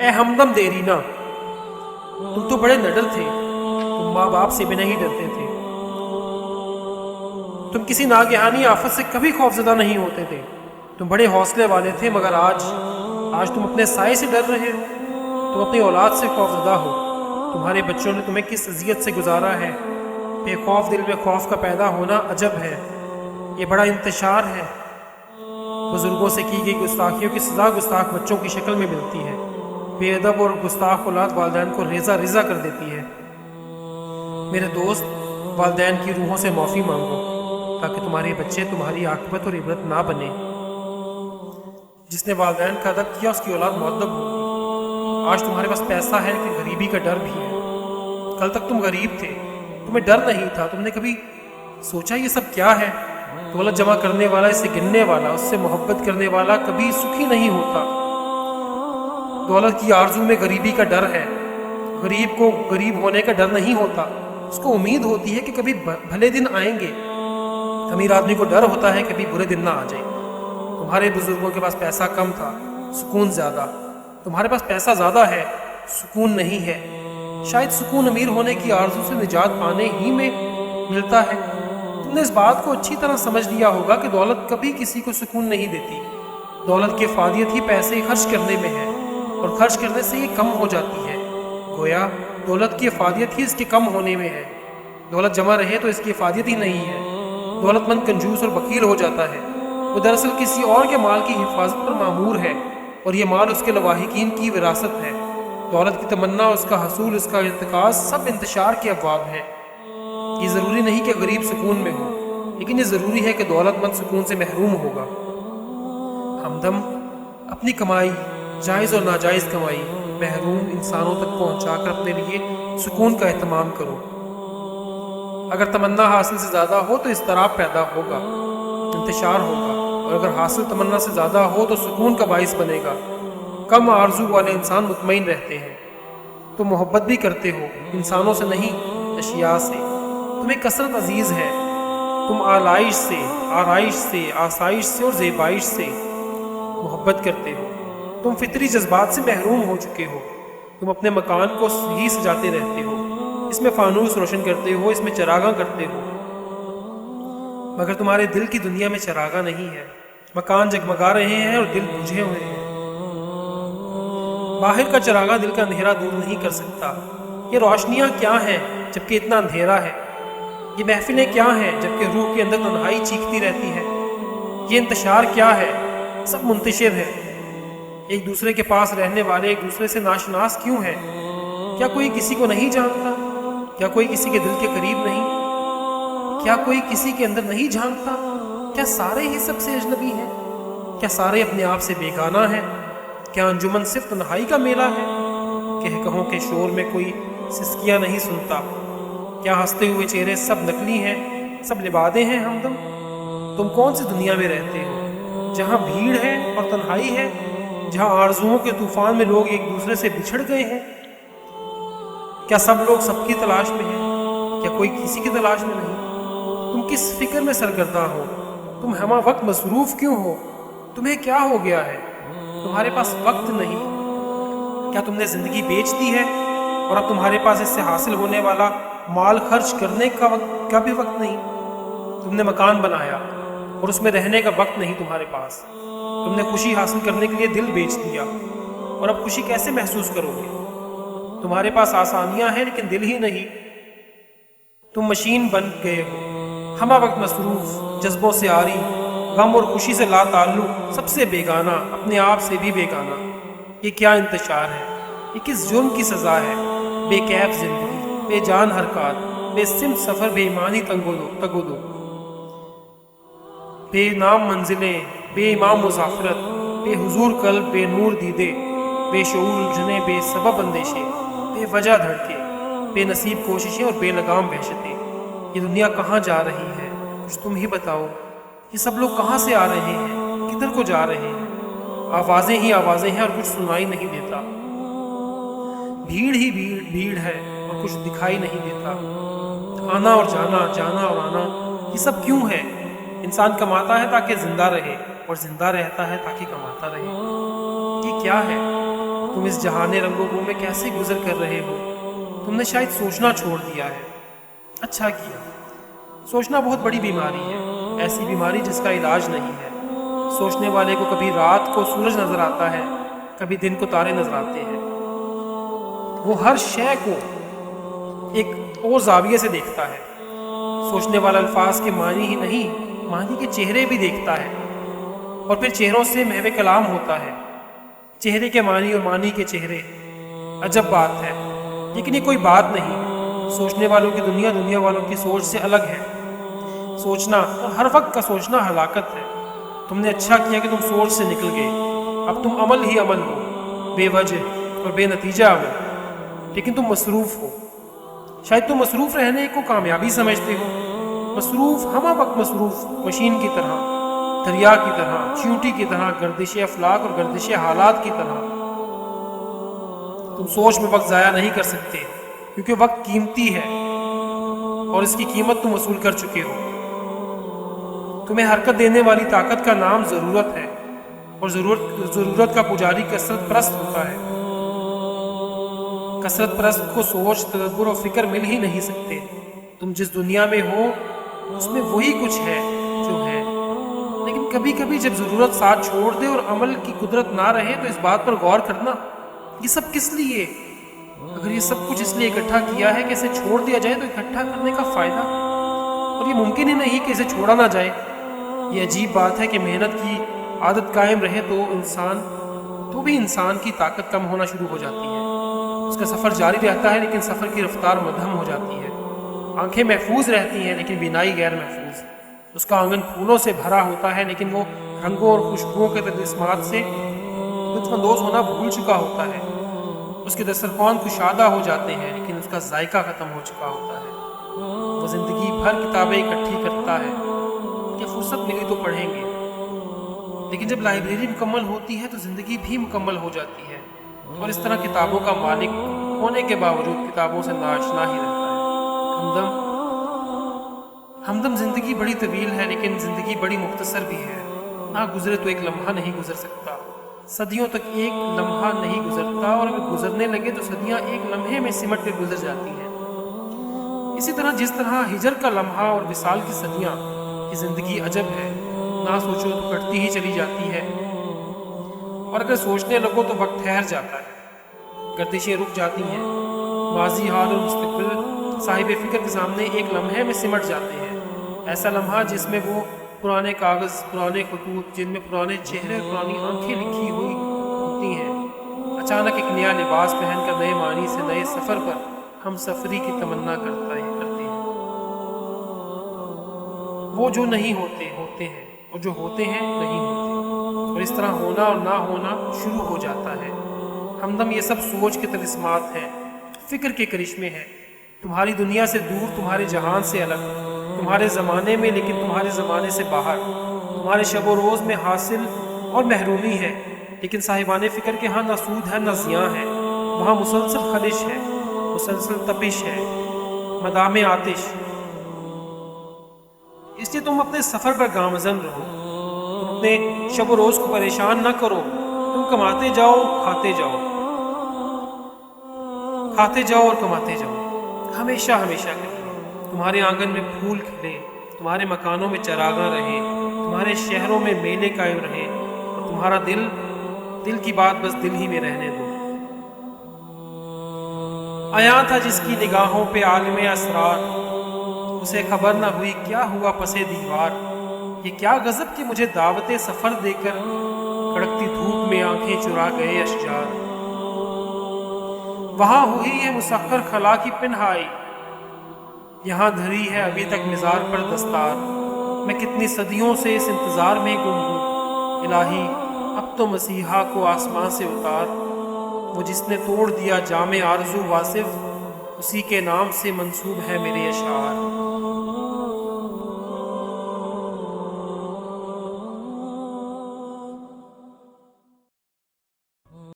اے ہمدم دیرینا، تم تو بڑے نڈر تھے، تم ماں باپ سے بھی نہیں ڈرتے تھے، تم کسی ناگہانی آفت سے کبھی خوفزدہ نہیں ہوتے تھے، تم بڑے حوصلے والے تھے، مگر آج تم اپنے سائے سے ڈر رہے ہو، تم اپنی اولاد سے خوفزدہ ہو۔ تمہارے بچوں نے تمہیں کس اذیت سے گزارا ہے، بے خوف دل میں خوف کا پیدا ہونا عجب ہے، یہ بڑا انتشار ہے۔ بزرگوں سے کی گئی گستاخیوں کی سزا گستاخ بچوں کی شکل میں ملتی ہے، بے ادب اور گستاخ اولاد والدین کو ریزہ ریزہ کر دیتی ہے۔ میرے دوست، والدین کی روحوں سے معافی مانگو تاکہ تمہارے بچے تمہاری عاقبت اور عبرت نہ بنے۔ جس نے والدین کا ادب کیا اس کی اولاد مؤدب ہوگی۔ آج تمہارے پاس پیسہ ہے لیکن غریبی کا ڈر بھی ہے۔ کل تک تم غریب تھے، تمہیں ڈر نہیں تھا، تم نے کبھی سوچا یہ سب کیا ہے؟ دولت جمع کرنے والا، اسے گننے والا، اس سے محبت کرنے والا کبھی سکھی نہیں ہوتا۔ دولت کی آرزو میں غریبی کا ڈر ہے۔ غریب کو غریب ہونے کا ڈر نہیں ہوتا، اس کو امید ہوتی ہے کہ کبھی بھلے دن آئیں گے۔ امیر آدمی کو ڈر ہوتا ہے کبھی برے دن نہ آ جائیں۔ تمہارے بزرگوں کے پاس پیسہ کم تھا، سکون زیادہ۔ تمہارے پاس پیسہ زیادہ ہے، سکون نہیں ہے۔ شاید سکون امیر ہونے کی آرزو سے نجات پانے ہی میں ملتا ہے۔ تم نے اس بات کو اچھی طرح سمجھ لیا ہوگا کہ دولت کبھی کسی کو سکون نہیں دیتی۔ دولت کی افادیت ہی پیسے خرچ کرنے میں ہے، اور خرچ کرنے سے یہ کم ہو جاتی ہے۔ گویا دولت کی افادیت ہی اس کے کم ہونے میں ہے۔ دولت جمع رہے تو اس کی افادیت ہی نہیں ہے۔ دولت مند کنجوس اور بخیل ہو جاتا ہے، وہ دراصل کسی اور کے مال کی حفاظت پر مامور ہے، اور یہ مال اس کے لواحقین کی وراثت ہے۔ دولت کی تمنا، اس کا حصول، اس کا ارتکاز سب انتشار کے ابواب ہیں۔ یہ ضروری نہیں کہ غریب سکون میں ہو، لیکن یہ ضروری ہے کہ دولت مند سکون سے محروم ہوگا۔ ہمدم، اپنی کمائی، جائز اور ناجائز کمائی، محروم انسانوں تک پہنچا کر اپنے لیے سکون کا اہتمام کرو۔ اگر تمنا حاصل سے زیادہ ہو تو اضطراب پیدا ہوگا، انتشار ہوگا، اور اگر حاصل تمنا سے زیادہ ہو تو سکون کا باعث بنے گا۔ کم آرزو والے انسان مطمئن رہتے ہیں۔ تم محبت بھی کرتے ہو، انسانوں سے نہیں، اشیاء سے۔ تمہیں کثرت عزیز ہے، تم آلائش سے، آرائش سے، آسائش سے اور زیبائش سے محبت کرتے ہو۔ تم فطری جذبات سے محروم ہو چکے ہو۔ تم اپنے مکان کو ہی سجاتے رہتے ہو، اس میں فانوس روشن کرتے ہو، اس میں چراغاں کرتے ہو، مگر تمہارے دل کی دنیا میں چراغاں نہیں ہے۔ مکان جگمگا رہے ہیں اور دل بجھے ہوئے ہیں۔ باہر کا چراغاں دل کا اندھیرا دور نہیں کر سکتا۔ یہ روشنیاں کیا ہیں جبکہ اتنا اندھیرا ہے؟ یہ محفلیں کیا ہیں جبکہ روح کے اندر تنہائی چیختی رہتی ہے؟ یہ انتشار کیا ہے؟ سب منتشر ہے۔ ایک دوسرے کے پاس رہنے والے ایک دوسرے سے ناشناس کیوں ہیں؟ کیا کوئی کسی کو نہیں جانتا؟ کیا کوئی کسی کے دل کے قریب نہیں؟ کیا کوئی کسی کے اندر نہیں جھانکتا؟ کیا سارے ہی سب سے اجنبی ہیں؟ کیا سارے اپنے آپ سے بیگانہ ہیں؟ کیا انجمن صرف تنہائی کا میلہ ہے؟ کہوں کے شور میں کوئی سسکیاں نہیں سنتا؟ کیا ہنستے ہوئے چہرے سب نکلی ہیں، سب لبادے ہیں ہمدم؟ تم کون سی دنیا میں رہتے ہو جہاں بھیڑ ہے اور تنہائی ہے، جہاں آرزوؤں کے طوفان میں لوگ ایک دوسرے سے بچھڑ گئے ہیں؟ کیا سب لوگ سب کی تلاش میں ہیں؟ کیا کوئی کسی کی تلاش میں نہیں؟ تم کس فکر میں سرگرداں ہو؟ تم ہمہ وقت مصروف کیوں ہو؟ تمہیں کیا ہو گیا ہے؟ تمہارے پاس وقت نہیں؟ کیا تم نے زندگی بیچ دی ہے اور اب تمہارے پاس اس سے حاصل ہونے والا مال خرچ کرنے کا بھی وقت نہیں؟ تم نے مکان بنایا اور اس میں رہنے کا وقت نہیں تمہارے پاس۔ تم نے خوشی حاصل کرنے کے لیے دل بیچ دیا، اور اب خوشی کیسے محسوس کرو گے؟ تمہارے پاس آسانیاں ہیں لیکن دل ہی نہیں۔ تم مشین بن گئے ہو، ہمہ وقت مصروف، جذبوں سے عاری، غم اور خوشی سے لا تعلق، سب سے بیگانہ، اپنے آپ سے بھی بیگانہ۔ یہ کیا انتشار ہے؟ یہ کس جرم کی سزا ہے؟ بے کیف زندگی، بے جان حرکات، بے سمت سفر، بے ایمانی تگ و دو، بے نام منزلیں، بے امام مسافرت، بے حضور قلب، بے نور دیدے، بے شعور الجھنے، بے سبب اندیشے، بے وجہ دھڑکے، بے نصیب کوششیں اور بے لگام وحشتیں۔ یہ دنیا کہاں جا رہی ہے؟ کچھ تم ہی بتاؤ۔ یہ سب لوگ کہاں سے آ رہے ہیں؟ کدھر کو جا رہے ہیں؟ آوازیں ہی آوازیں ہیں اور کچھ سنائی نہیں دیتا۔ بھیڑ ہی بھیڑ ہے اور کچھ دکھائی نہیں دیتا۔ آنا اور جانا، جانا اور آنا، یہ سب کیوں ہے؟ انسان کماتا ہے تاکہ زندہ رہے، اور زندہ رہتا ہے تاکہ کماتا رہے۔ یہ کیا ہے؟ تم اس جہان رنگ و بو میں کیسے گزر کر رہے ہو؟ تم نے شاید سوچنا چھوڑ دیا ہے۔ اچھا کیا۔ سوچنا بہت بڑی بیماری ہے، ایسی بیماری جس کا علاج نہیں ہے۔ سوچنے والے کو کبھی رات کو سورج نظر آتا ہے، کبھی دن کو تارے نظر آتے ہیں۔ وہ ہر شے کو ایک اور زاویے سے دیکھتا ہے۔ سوچنے والا الفاظ کے معنی ہی نہیں، معنی کے چہرے بھی دیکھتا ہے، اور پھر چہروں سے محو کلام ہوتا ہے۔ چہرے کے معنی اور معنی کے چہرے، عجب بات ہے، لیکن یہ کوئی بات نہیں۔ سوچنے والوں کی دنیا دنیا والوں کی سوچ سے الگ ہے۔ سوچنا اور ہر وقت کا سوچنا ہلاکت ہے۔ تم نے اچھا کیا کہ تم سوچ سے نکل گئے، اب تم عمل ہی عمل ہو، بے وجہ اور بے نتیجہ عمل۔ لیکن تم مصروف ہو۔ شاید تم مصروف رہنے کو کامیابی سمجھتے ہو۔ مصروف، ہمہ وقت مصروف، مشین کی طرح، دریا کی طرح، چیونٹی کی طرح، گردش افلاک اور گردش حالات کی طرح۔ تم سوچ میں وقت ضائع نہیں کر سکتے، کیونکہ وقت قیمتی ہے اور اس کی قیمت تم وصول کر چکے ہو۔ تمہیں حرکت دینے والی طاقت کا نام ضرورت ہے، اور ضرورت کا پجاری کثرت پرست ہوتا ہے۔ کثرت پرست کو سوچ، تدبر اور فکر مل ہی نہیں سکتے۔ تم جس دنیا میں ہو اس میں وہی کچھ ہے جو ہے، لیکن کبھی کبھی جب ضرورت ساتھ چھوڑ دے اور عمل کی قدرت نہ رہے تو اس بات پر غور کرنا، یہ سب کس لیے؟ اگر یہ سب کچھ اس لیے اکٹھا کیا ہے کہ اسے چھوڑ دیا جائے تو اکٹھا کرنے کا فائدہ، اور یہ ممکن ہی نہیں کہ اسے چھوڑا نہ جائے۔ یہ عجیب بات ہے کہ محنت کی عادت قائم رہے تو بھی انسان کی طاقت کم ہونا شروع ہو جاتی ہے۔ اس کا سفر جاری رہتا ہے لیکن سفر کی رفتار مدھم ہو جاتی ہے۔ آنکھیں محفوظ رہتی ہیں لیکن بینائی غیر محفوظ۔ اس کا آنگن پھولوں سے بھرا ہوتا ہے لیکن وہ رنگوں اور خوشبوؤں کے تجسمات سے لطف اندوز ہونا بھول چکا ہوتا ہے۔ اس کے دسترخوان کشادہ ہو جاتے ہیں لیکن اس کا ذائقہ ختم ہو چکا ہوتا ہے۔ وہ زندگی بھر کتابیں اکٹھی کرتا ہے کہ فرصت ملی تو پڑھیں گے، لیکن جب لائبریری مکمل ہوتی ہے تو زندگی بھی مکمل ہو جاتی ہے، اور اس طرح کتابوں کا مالک ہونے کے باوجود کتابوں سے ناآشنا ہی رہتا ہے۔ ہمدم زندگی بڑی طویل ہے لیکن زندگی بڑی مختصر بھی ہے۔ نہ گزرے تو ایک لمحہ نہیں گزر سکتا، صدیوں تک ایک لمحہ نہیں گزرتا، اور اگر گزرنے لگے تو صدیاں ایک لمحے میں سمٹ کر گزر جاتی ہیں۔ اسی طرح جس طرح ہجر کا لمحہ اور وصال کی صدیاں، یہ زندگی عجب ہے، نہ سوچو تو کٹتی ہی چلی جاتی ہے، اور اگر سوچنے لگو تو وقت ٹھہر جاتا ہے، گردشیں رک جاتی ہیں، ماضی، حال اور مستقبل صاحب فکر کے سامنے ایک لمحے میں سمٹ جاتے ہیں۔ ایسا لمحہ جس میں وہ پرانے کاغذ، پرانے خطوط، جن میں پرانے چہرے اور پرانی آنکھیں لکھی ہوئی ہوتی ہیں، اچانک ایک نیا لباس پہن کر نئے معنی سے نئے سفر پر ہم سفری کی تمنا کرتے ہیں۔ وہ جو نہیں ہوتے ہوتے ہیں، اور جو ہوتے ہیں نہیں ہوتے، اور اس طرح ہونا اور نہ ہونا شروع ہو جاتا ہے۔ ہمدم یہ سب سوچ کے طلسمات ہیں، فکر کے کرشمے ہیں۔ تمہاری دنیا سے دور، تمہارے جہان سے الگ، تمہارے زمانے میں لیکن تمہارے زمانے سے باہر، تمہارے شب و روز میں حاصل اور محرومی ہے، لیکن صاحبان فکر کے ہاں نہ سود ہے نہ زیاں ہے۔ وہاں مسلسل خلش ہے، مسلسل تپش ہے، مدام آتش۔ اس لیے تم اپنے سفر پر گامزن رہو، تم اپنے شب و روز کو پریشان نہ کرو، تم کماتے جاؤ، کھاتے جاؤ، کھاتے جاؤ اور کماتے جاؤ، ہمیشہ ہمیشہ کے لیے۔ تمہارے آنگن میں پھول کھلے، تمہارے مکانوں میں چراغاں رہے، تمہارے شہروں میں میلے قائم رہے، اور تمہارا دل کی بات بس دل ہی میں رہنے دو۔ آیا تھا جس کی نگاہوں پہ عالم اسرار، اسے خبر نہ ہوئی کیا ہوا پسے دیوار۔ یہ کیا غضب کہ مجھے دعوت سفر دے کر کڑکتی دھوپ میں آنکھیں چرا گئے اشجار۔ وہاں ہوئی ہے مسخر خلا کی پنہائی، یہاں دھری ہے ابھی تک مزار پر دستار۔ میں کتنی صدیوں سے اس انتظار میں گم ہوں، الہی اب تو مسیحا کو آسمان سے اتار۔ وہ جس نے توڑ دیا جام آرزو واصف، اسی کے نام سے منسوب ہے میرے اشعار۔